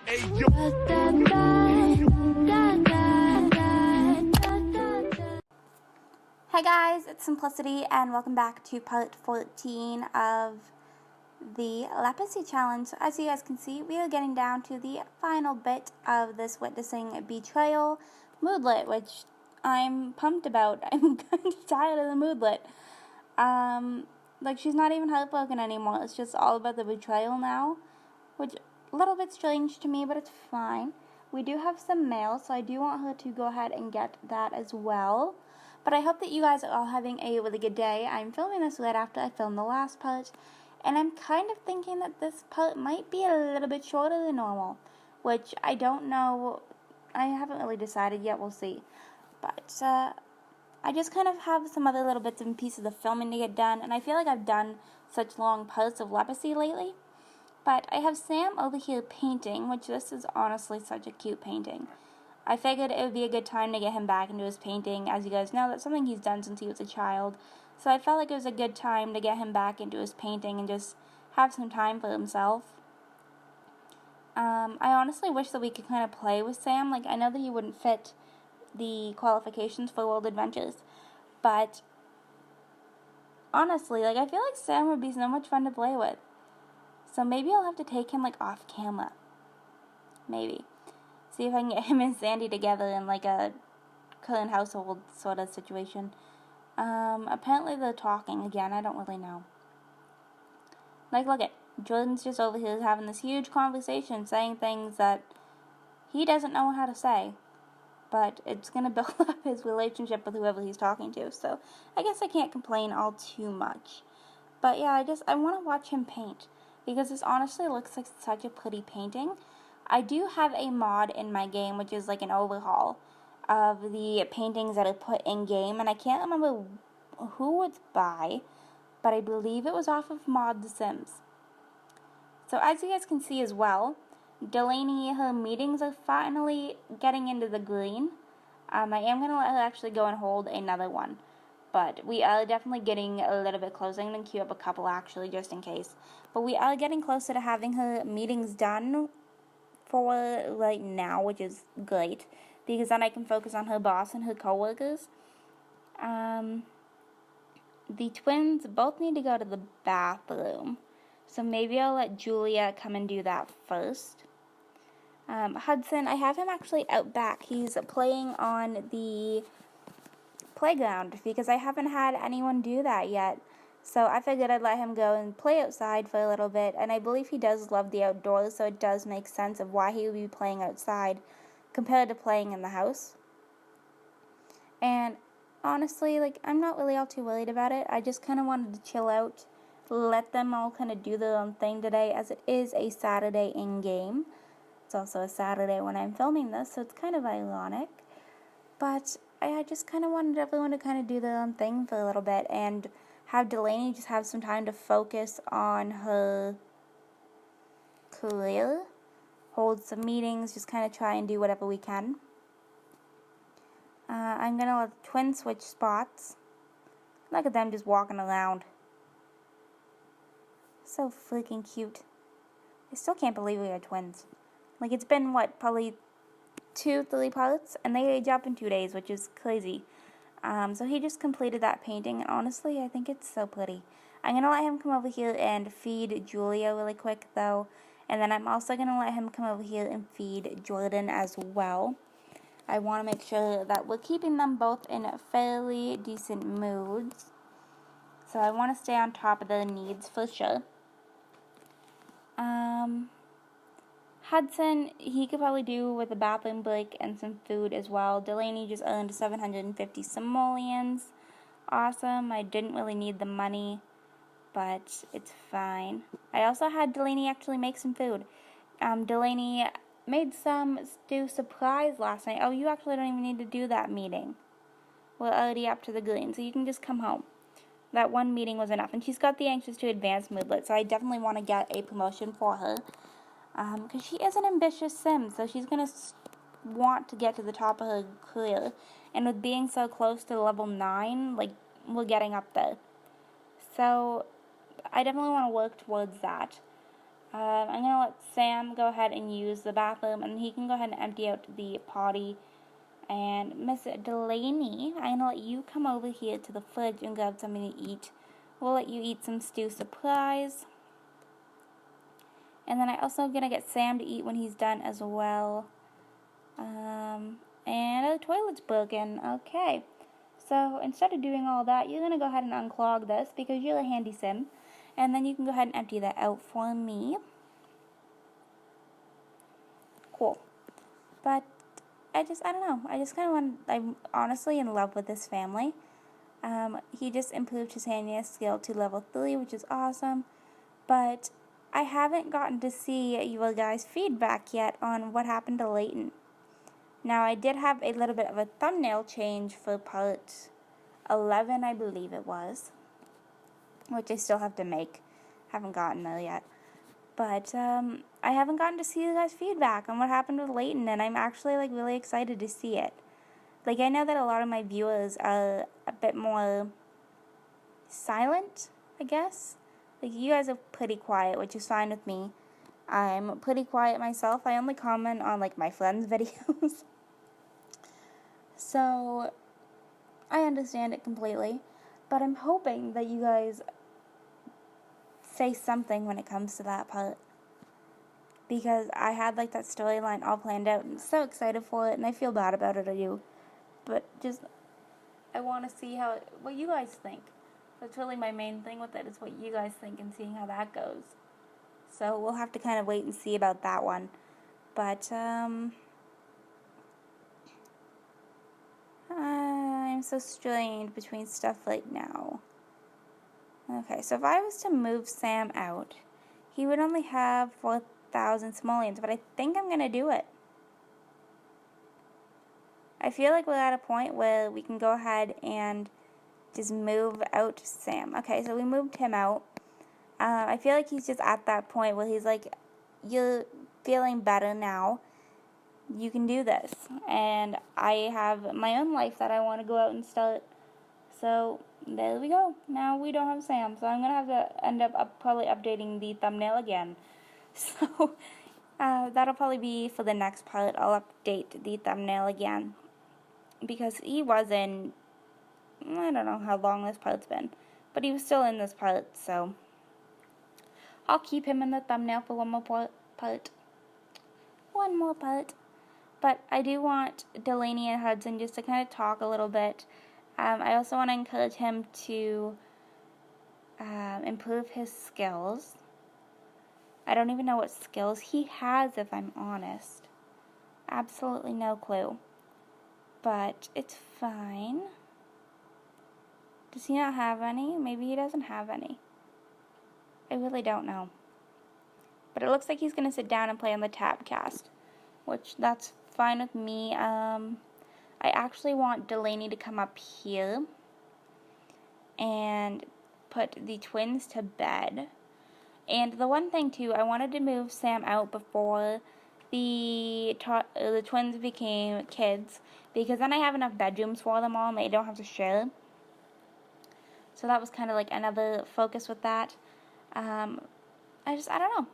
Hey guys, it's Simplicity and welcome back to part 14 of the Lepacy challenge. So as you guys can see, we are getting down to the final bit of this witnessing betrayal moodlet, which I'm pumped about. I'm kind of tired of the moodlet. Like, she's not even heartbroken anymore. It's just all about the betrayal now, which a little bit strange to me, but it's fine. We do have some mail, so I do want her to go ahead and get that as well. But I hope that you guys are all having a really good day. I'm filming this right after I filmed the last part, and I'm kind of thinking that this part might be a little bit shorter than normal, which I don't know. I haven't really decided yet. We'll see. But I just kind of have some other little bits and pieces of filming to get done, and I feel like I've done such long parts of Lepacy lately. But I have Sam over here painting, which this is honestly such a cute painting. I figured it would be a good time to get him back into his painting. As you guys know, that's something he's done since he was a child. So I felt like it was a good time to get him back into his painting and just have some time for himself. I honestly wish that we could kind of play with Sam. Like, I know that he wouldn't fit the qualifications for World Adventures, but honestly, like, I feel like Sam would be so much fun to play with. So maybe I'll have to take him, like, off camera. Maybe. See if I can get him and Sandy together in, like, a current household sort of situation. Apparently they're talking again. I don't really know. Like, look at Jordan's just over here having this huge conversation, saying things that he doesn't know how to say. But it's going to build up his relationship with whoever he's talking to. So I guess I can't complain all too much. But yeah, I want to watch him paint, because this honestly looks like such a pretty painting. I do have a mod in my game, which is like an overhaul of the paintings that are put in game, and I can't remember who it's by, but I believe it was off of Mod The Sims. So as you guys can see as well, Delaney, her meetings are finally getting into the green. I am going to let her actually go and hold another one. But we are definitely getting a little bit closer. I'm going to queue up a couple actually, just in case. But we are getting closer to having her meetings done for right now, which is great, because then I can focus on her boss and her coworkers. The twins both need to go to the bathroom, so maybe I'll let Julia come and do that first. Hudson, I have him actually out back. He's playing on the playground because I haven't had anyone do that yet. So I figured I'd let him go and play outside for a little bit, and I believe he does love the outdoors, so it does make sense of why he would be playing outside compared to playing in the house. And honestly, like, I'm not really all too worried about it. I just kind of wanted to chill out, let them all kind of do their own thing today, as it is a Saturday in-game. It's also a Saturday when I'm filming this, so it's kind of ironic. But I just kind of wanted everyone to kind of do their own thing for a little bit, and have Delaney just have some time to focus on her career, hold some meetings, just kind of try and do whatever we can. I'm going to let the twins switch spots. Look at them just walking around. So freaking cute. I still can't believe we are twins. Like, it's been, what, probably 2-3 parts, and they age up in 2 days, which is crazy. So he just completed that painting, and honestly, I think it's so pretty. I'm going to let him come over here and feed Julia really quick, though, and then I'm also going to let him come over here and feed Jordan as well. I want to make sure that we're keeping them both in fairly decent moods, so I want to stay on top of their needs for sure. Hudson, he could probably do with a bathroom break and some food as well. Delaney just earned 750 simoleons. Awesome. I didn't really need the money, but it's fine. I also had Delaney actually make some food. Delaney made some stew surprise last night. Oh, you actually don't even need to do that meeting. We're already up to the green, so you can just come home. That one meeting was enough. And she's got the anxious to advanced moodlet, so I definitely want to get a promotion for her. Because she is an ambitious sim, so she's going to want to get to the top of her career. And with being so close to level 9, like, we're getting up there. So I definitely want to work towards that. I'm going to let Sam go ahead and use the bathroom, and he can go ahead and empty out the potty. And Miss Delaney, I'm going to let you come over here to the fridge and grab something to eat. We'll let you eat some stew surprise. And then I'm also going to get Sam to eat when he's done as well. And the toilet's broken. Okay. So instead of doing all that, you're going to go ahead and unclog this because you're a handy sim. And then you can go ahead and empty that out for me. Cool. But I don't know. I just kind of I'm honestly in love with this family. He just improved his handiness skill to level 3, which is awesome. But I haven't gotten to see your guys' feedback yet on what happened to Leighton. Now, I did have a little bit of a thumbnail change for part 11, I believe it was, which I still have to make. Haven't gotten there yet. But I haven't gotten to see you guys' feedback on what happened with Leighton, and I'm actually like really excited to see it. Like, I know that a lot of my viewers are a bit more silent, I guess. Like, you guys are pretty quiet, which is fine with me. I'm pretty quiet myself. I only comment on like my friends' videos. So I understand it completely, but I'm hoping that you guys say something when it comes to that part, because I had like that storyline all planned out and I'm so excited for it, and I feel bad about it, I do, but just I want to see what you guys think. That's really my main thing with it, is what you guys think and seeing how that goes. So we'll have to kind of wait and see about that one. But I'm so strained between stuff right now. Okay, so if I was to move Sam out, he would only have 4,000 simoleons, but I think I'm going to do it. I feel like we're at a point where we can go ahead and just move out Sam. Okay, so we moved him out. I feel like he's just at that point where he's like, you're feeling better now. You can do this. And I have my own life that I want to go out and start. So there we go. Now we don't have Sam. So I'm going to have to end up probably updating the thumbnail again. So that'll probably be for the next part. I'll update the thumbnail again. Because he was in, I don't know how long this part's been, but he was still in this part, so I'll keep him in the thumbnail for one more part. One more part. But I do want Delaney and Hudson just to kind of talk a little bit. I also want to encourage him to improve his skills. I don't even know what skills he has, if I'm honest. Absolutely no clue. But it's fine. Does he not have any? Maybe he doesn't have any. I really don't know. But it looks like he's going to sit down and play on the Tabcast, which that's fine with me. I actually want Delaney to come up here and put the twins to bed. And the one thing, too, I wanted to move Sam out before the twins became kids, because then I have enough bedrooms for them all and they don't have to share. So that was kind of like another focus with that. I don't know.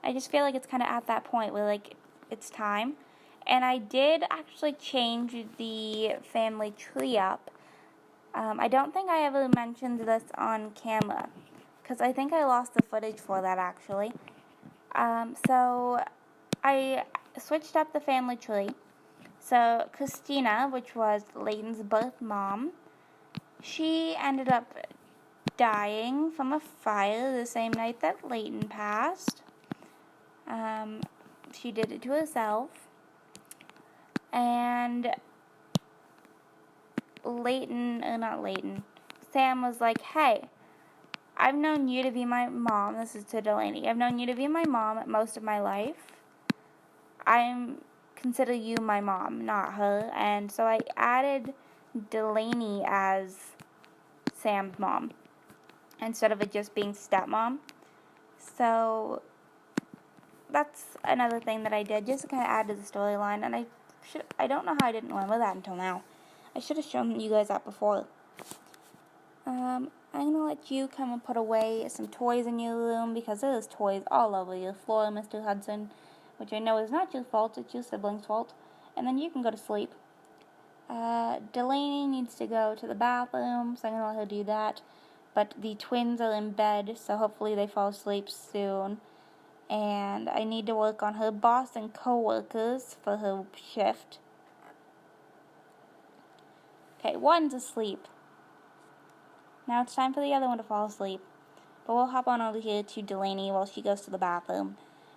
I just feel like it's kind of at that point where like it's time. And I did actually change the family tree up. I don't think I ever mentioned this on camera, because I think I lost the footage for that actually. So I switched up the family tree. So Christina, which was Leighton's birth mom, she ended up dying from a fire the same night that Leighton passed. She did it to herself. And Sam was like, hey, I've known you to be my mom. This is to Delaney. I've known you to be my mom most of my life. Consider you my mom, not her. And so I added Delaney as Sam's mom instead of it just being stepmom. So that's another thing that I did, just to kind of add to the storyline. And I don't know how I didn't remember that until now. I should have shown you guys that before. I'm gonna let you come and put away some toys in your room because there's toys all over your floor, Mr. Hudson, which I know is not your fault, it's your sibling's fault. And then you can go to sleep. Delaney needs to go to the bathroom, so I'm gonna let her do that. But the twins are in bed, so hopefully they fall asleep soon. And I need to work on her boss and co-workers for her shift. Okay, one's asleep. Now it's time for the other one to fall asleep. But we'll hop on over here to Delaney while she goes to the bathroom.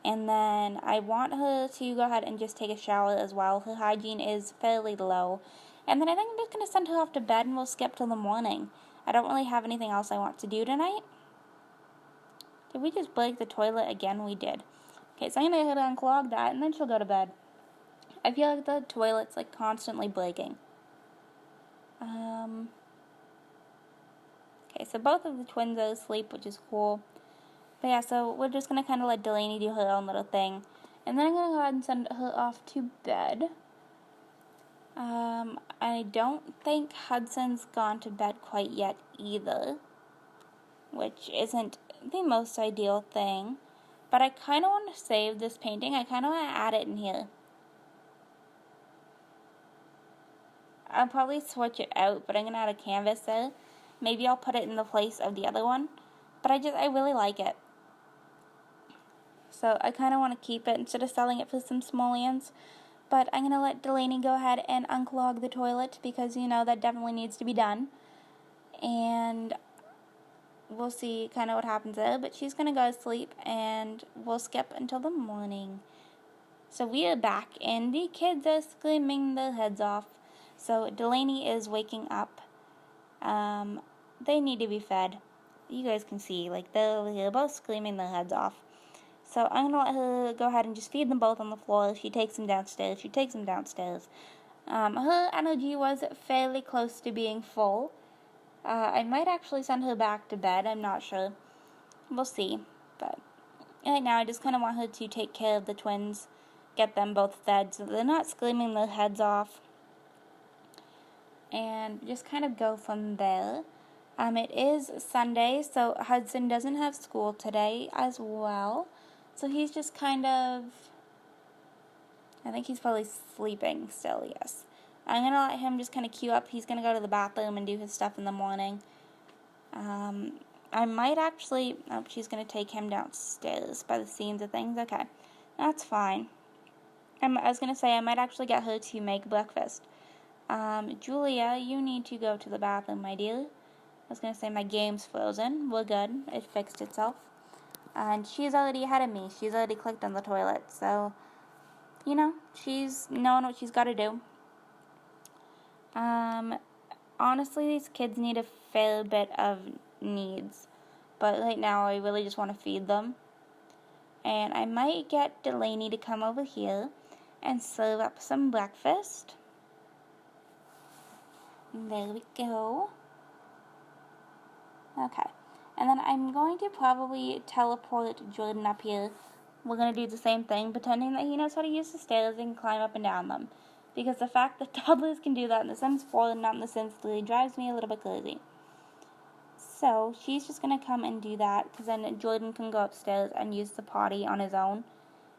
And then I want her to go ahead and just take a shower as well. Her hygiene is fairly low. And then I think I'm just going to send her off to bed and we'll skip till the morning. I don't really have anything else I want to do tonight. Did we just break the toilet again? We did. Okay, so I'm going to hit unclog that and then she'll go to bed. I feel like the toilet's like constantly breaking. Okay, so both of the twins are asleep, which is cool. But yeah, so we're just going to kind of let Delaney do her own little thing. And then I'm going to go ahead and send her off to bed. I don't think Hudson's gone to bed quite yet either, which isn't the most ideal thing. But I kind of want to save this painting. I kind of want to add it in here. I'll probably switch it out, but I'm going to add a canvas there. Maybe I'll put it in the place of the other one. But I really like it. So I kind of want to keep it instead of selling it for some simoleons. But I'm going to let Delaney go ahead and unclog the toilet because, you know, that definitely needs to be done. And we'll see kind of what happens there. But she's going to go to sleep and we'll skip until the morning. So we are back and the kids are screaming their heads off. So Delaney is waking up. They need to be fed. You guys can see, like, they're both screaming their heads off. So I'm going to let her go ahead and just feed them both on the floor. She takes them downstairs. Her energy was fairly close to being full. I might actually send her back to bed. I'm not sure. We'll see. But right now I just kind of want her to take care of the twins. Get them both fed so they're not screaming their heads off. And just kind of go from there. It is Sunday, so Hudson doesn't have school today as well. So he's just kind of, I think he's probably sleeping still, yes. I'm going to let him just kind of queue up. He's going to go to the bathroom and do his stuff in the morning. I might actually, oh, she's going to take him downstairs by the scenes of things. Okay, that's fine. I was going to say I might actually get her to make breakfast. Julia, you need to go to the bathroom, my dear. I was going to say my game's frozen. We're good. It fixed itself. And she's already ahead of me. She's already clicked on the toilet. So, you know, she's knowing what she's got to do. Honestly, these kids need a fair bit of needs. But right now, I really just want to feed them. And I might get Delaney to come over here and serve up some breakfast. There we go. Okay. And then I'm going to probably teleport Jordan up here. We're going to do the same thing, pretending that he knows how to use the stairs and climb up and down them. Because the fact that toddlers can do that in The Sims 4 and not in The Sims 3 drives me a little bit crazy. So, she's just going to come and do that, because then Jordan can go upstairs and use the potty on his own,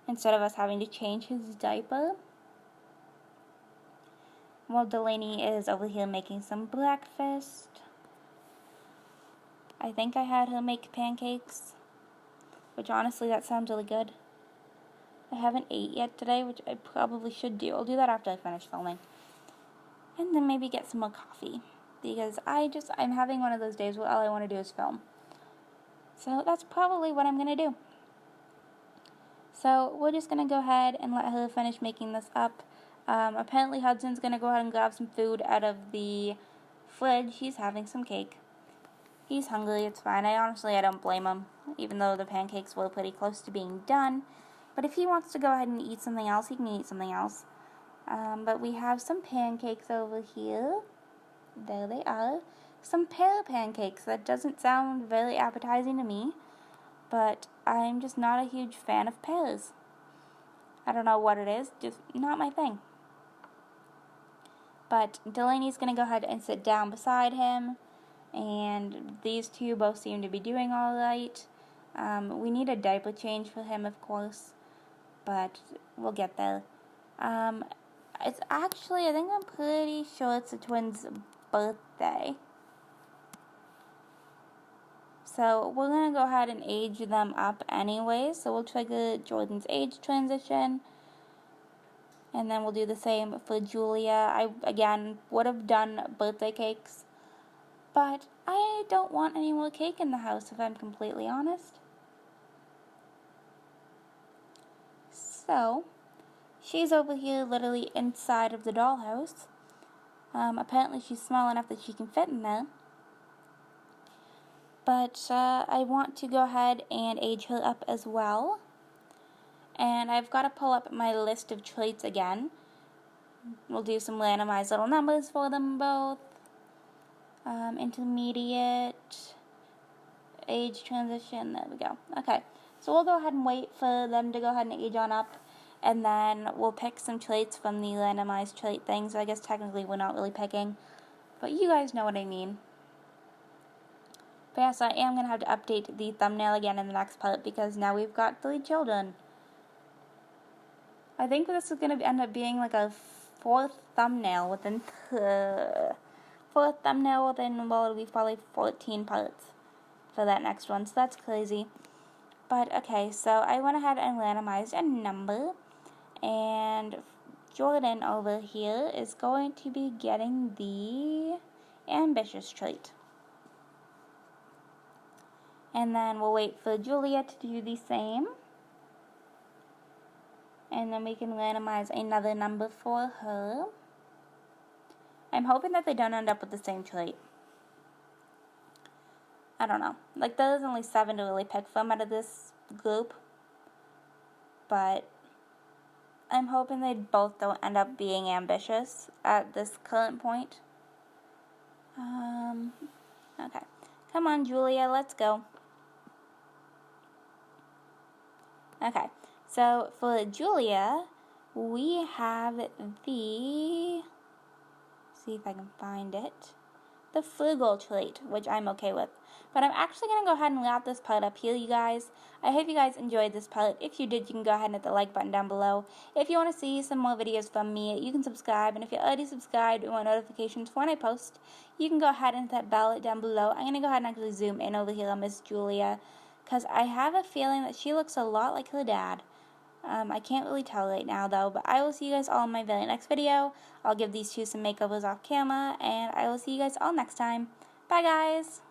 instead of us having to change his diaper. While Delaney is over here making some breakfast. I think I had her make pancakes, which honestly, that sounds really good. I haven't ate yet today, which I probably should do. I'll do that after I finish filming. And then maybe get some more coffee, because I'm having one of those days where all I want to do is film. So that's probably what I'm going to do. So we're just going to go ahead and let her finish making this up. Apparently Hudson's going to go ahead and grab some food out of the fridge. He's having some cake. He's hungry, it's fine. I don't blame him, even though the pancakes were pretty close to being done. But if he wants to go ahead and eat something else, he can eat something else. But we have some pancakes over here. There they are. Some pear pancakes. That doesn't sound very appetizing to me, but I'm just not a huge fan of pears. I don't know what it is, just not my thing. But Delaney's going to go ahead and sit down beside him. and these two both seem to be doing all right. We need a diaper change for him, of course, but we'll get there. It's actually, I think I'm pretty sure it's the twins' birthday. So we're going to go ahead and age them up anyway. So we'll trigger Jordan's age transition. And then we'll do the same for Julia. I, again, would have done birthday cakes. But I don't want any more cake in the house, if I'm completely honest. So, she's over here literally inside of the dollhouse. Apparently she's small enough that she can fit in there. But I want to go ahead and age her up as well. And I've got to pull up my list of traits again. We'll do some randomized little numbers for them both. Intermediate, age transition, there we go. Okay, so we'll go ahead and wait for them to go ahead and age on up. And then we'll pick some traits from the randomized trait thing. So I guess technically we're not really picking. But you guys know what I mean. But yes, I am going to have to update the thumbnail again in the next part because now we've got 3 children. I think this is going to end up being like a fourth thumbnail within, well, it'll be probably 14 parts for that next one. So that's crazy. But okay, so I went ahead and randomized a number. And Jordan over here is going to be getting the ambitious trait. And then we'll wait for Julia to do the same. And then we can randomize another number for her. I'm hoping that they don't end up with the same trait. I don't know. Like, there's only 7 to really pick from out of this group. But I'm hoping they both don't end up being ambitious at this current point. Okay. Come on, Julia, let's go. Okay, so for Julia, we have the, see if I can find it, the frugal trait, which I'm okay with. But I'm actually going to go ahead and wrap this part up here, you guys. I hope you guys enjoyed this part. If you did, you can go ahead and hit the like button down below. If you want to see some more videos from me, you can subscribe. And if you're already subscribed and want notifications for when I post, you can go ahead and hit that bell down below. I'm going to go ahead and actually zoom in over here on Miss Julia, because I have a feeling that she looks a lot like her dad. I can't really tell right now, though, but I will see you guys all in my very next video. I'll give these two some makeovers off camera, and I will see you guys all next time. Bye, guys!